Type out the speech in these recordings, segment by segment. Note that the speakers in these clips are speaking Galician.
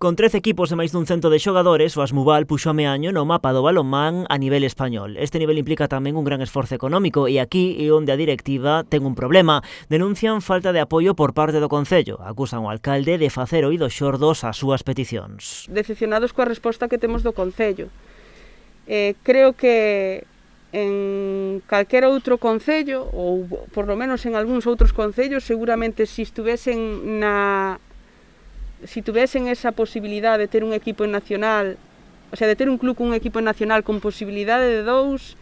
Con 13 equipos e máis dun cento de xogadores, o Asmuval puxo a Meaño no mapa do balonmán a nivel español. Este nivel implica tamén un gran esforzo económico e aquí é onde a directiva ten un problema. Denuncian falta de apoio por parte do Concello. Acusan o alcalde de facer oídos xordos ás súas peticións. Decepcionados coa resposta que temos do Concello. Creo que en calquera outro concello, ou por lo menos en algúns outros concellos, seguramente se tuvesen esa posibilidade de ter un equipo nacional, o sea, de ter un club con un equipo nacional con posibilidade de dous,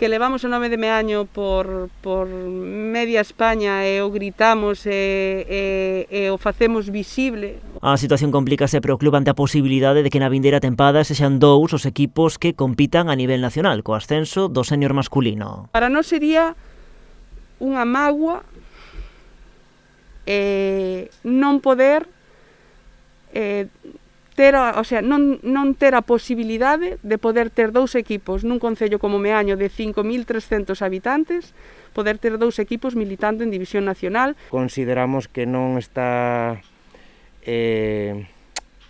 que levamos o nome de Meaño por media España e o gritamos e o facemos visible. A situación complícase para o club ante a posibilidade de que na vindeira tempada sexan dous os equipos que compitan a nivel nacional, co ascenso do sénior masculino. Para nós sería unha mágoa non poder non ter a posibilidade de poder ter dous equipos nun concello como Meaño de 5.300 habitantes, poder ter dous equipos militando en División Nacional. Consideramos que non está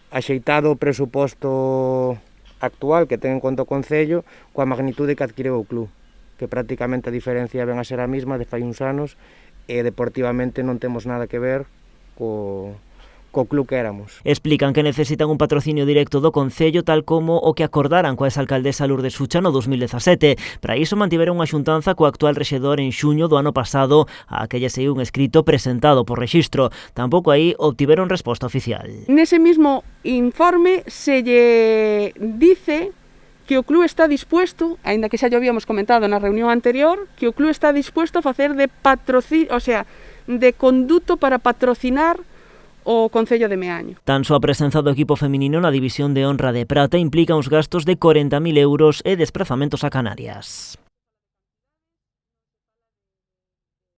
axeitado o presuposto actual que ten en conta o concello coa magnitude que adquireu o club, que prácticamente a diferencia ven a ser a mesma de fai uns anos e deportivamente non temos nada que ver co club que éramos. Explican que necesitan un patrocinio directo do Concello tal como o que acordaran coa exalcaldesa Lourdes Sucha no 2017. Para iso mantiveron unha xuntanza co actual rexedor en xuño do ano pasado, a que lle seguiu un escrito presentado por rexistro. Tampouco aí obtiveron resposta oficial. Nese mismo informe se lle dice que o club está dispuesto, aínda que xa lo habíamos comentado na reunión anterior, que o club está dispuesto a facer de conduto para patrocinar o Concello de Meaño. Tan só a presenza do equipo feminino na División de Honra de Prata implica uns gastos de 40.000 euros e desplazamentos a Canarias.